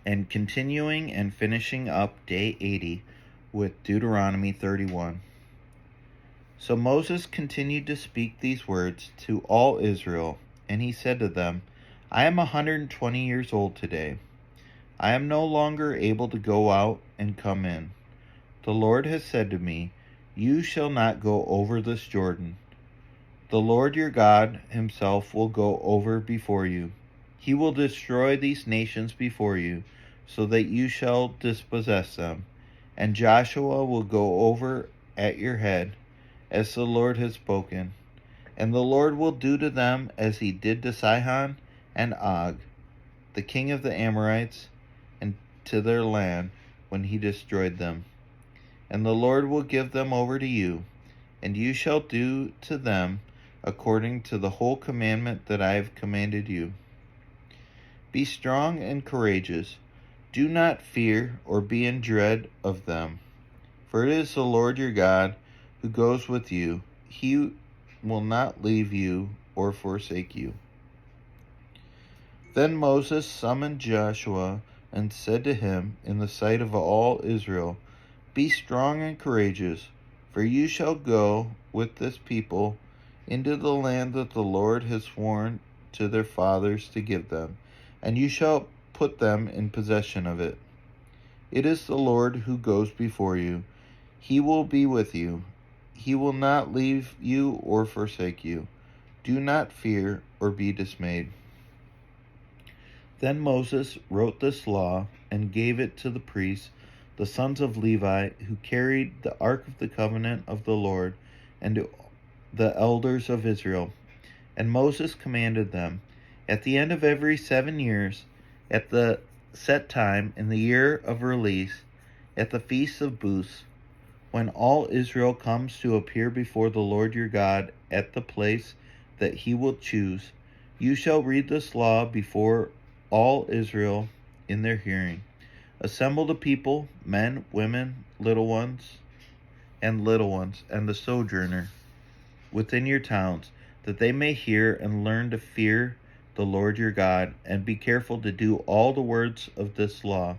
and continuing and finishing up day 80 with Deuteronomy 31. So Moses continued to speak these words to all Israel, and he said to them, I am 120 years old today. I am no longer able to go out and come in. The Lord has said to me, You shall not go over this Jordan. The Lord your God himself will go over before you. He will destroy these nations before you, so that you shall dispossess them. And Joshua will go over at your head, as the Lord has spoken. And the Lord will do to them as he did to Sihon and Og, the king of the Amorites, and to their land when he destroyed them. And the Lord will give them over to you, and you shall do to them according to the whole commandment that I have commanded you. Be strong and courageous. Do not fear or be in dread of them. For it is the Lord your God who goes with you. He will not leave you or forsake you. Then Moses summoned Joshua and said to him in the sight of all Israel, Be strong and courageous, for you shall go with this people into the land that the Lord has sworn to their fathers to give them, and you shall put them in possession of it. It is the Lord who goes before you. He will be with you. He will not leave you or forsake you. Do not fear or be dismayed. Then Moses wrote this law and gave it to the priests, the sons of Levi, who carried the ark of the covenant of the Lord, and to the elders of Israel. And Moses commanded them, At the end of every 7 years, at the set time in the year of release, at the feast of booths, when all Israel comes to appear before the Lord your God at the place that he will choose, you shall read this law before all Israel in their hearing. Assemble the people, men, women, little ones, and the sojourner within your towns, that they may hear and learn to fear the Lord your God, and be careful to do all the words of this law,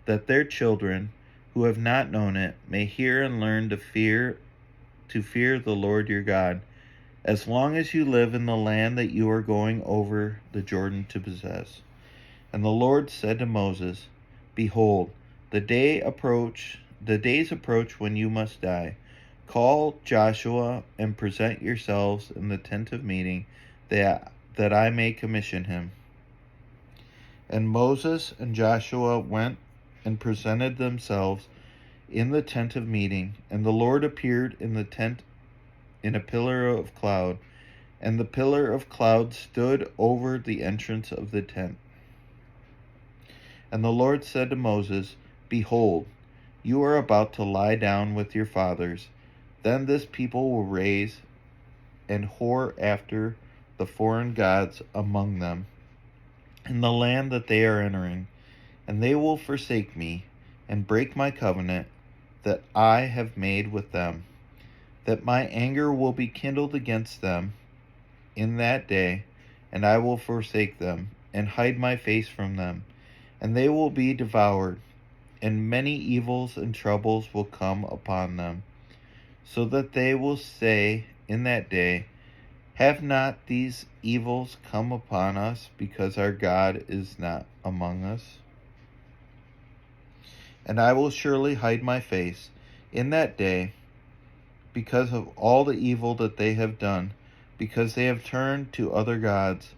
that their children who have not known it may hear and learn to fear the Lord your God, as long as you live in the land that you are going over the Jordan to possess. And the Lord said to Moses, Behold, the days approach when you must die. Call Joshua and present yourselves in the tent of meeting, that I may commission him. And Moses and Joshua went and presented themselves in the tent of meeting, and the Lord appeared in the tent in a pillar of cloud, and the pillar of cloud stood over the entrance of the tent. And the Lord said to Moses, Behold, you are about to lie down with your fathers. Then this people will raise and whore after the foreign gods among them in the land that they are entering, and they will forsake me and break my covenant that I have made with them, that my anger will be kindled against them in that day, and I will forsake them and hide my face from them, and they will be devoured, and many evils and troubles will come upon them, so that they will say in that day, Have not these evils come upon us because our God is not among us? And I will surely hide my face in that day because of all the evil that they have done, because they have turned to other gods.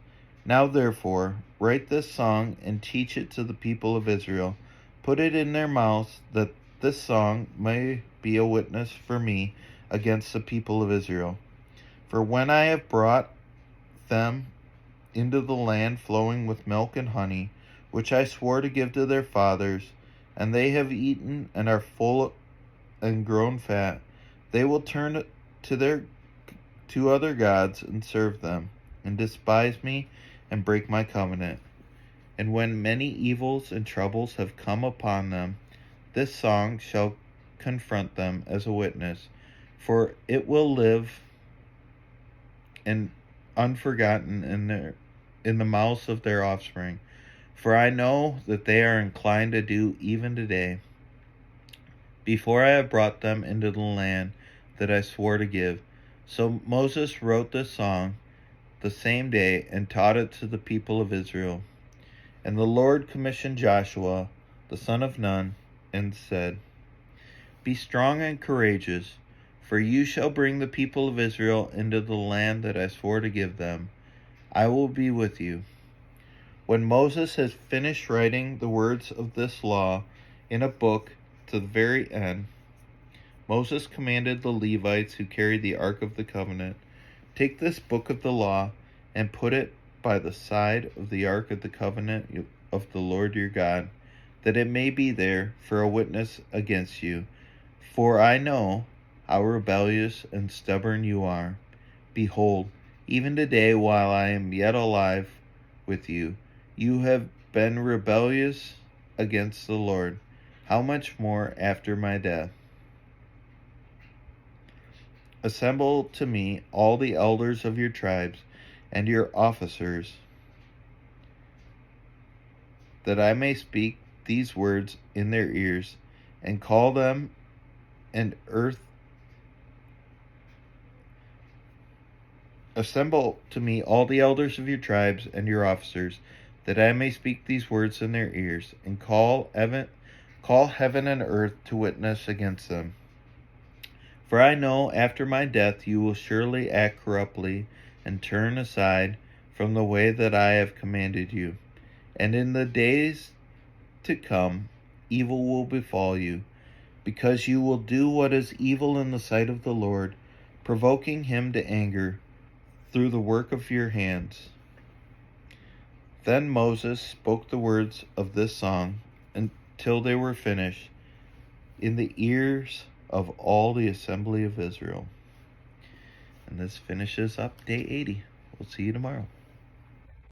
Now therefore, write this song and teach it to the people of Israel. Put it in their mouths, that this song may be a witness for me against the people of Israel. For when I have brought them into the land flowing with milk and honey, which I swore to give to their fathers, and they have eaten and are full and grown fat, they will turn to other gods and serve them, and despise me and break my covenant. And when many evils and troubles have come upon them, this song shall confront them as a witness, for it will live and unforgotten in the mouths of their offspring. for I know that they are inclined to do even today, before I have brought them into the land that I swore to give. So Moses wrote this song the same day and taught it to the people of Israel. And the Lord commissioned Joshua, the son of Nun, and said, Be strong and courageous, for you shall bring the people of Israel into the land that I swore to give them. I will be with you. When Moses had finished writing the words of this law in a book to the very end, Moses commanded the Levites who carried the Ark of the Covenant, Take this book of the law and put it by the side of the Ark of the Covenant of the Lord your God, that it may be there for a witness against you. For I know how rebellious and stubborn you are. Behold, even today, while I am yet alive with you, you have been rebellious against the Lord. How much more after my death? Assemble to me all the elders of your tribes and your officers, that I may speak these words in their ears, and call them and earth. Assemble to me all the elders of your tribes and your officers, that I may speak these words in their ears, and call heaven and earth to witness against them. For I know after my death you will surely act corruptly and turn aside from the way that I have commanded you. And in the days to come, evil will befall you, because you will do what is evil in the sight of the Lord, provoking him to anger through the work of your hands. Then Moses spoke the words of this song until they were finished in the ears of all the assembly of Israel. And this finishes up day 80. We'll see you tomorrow.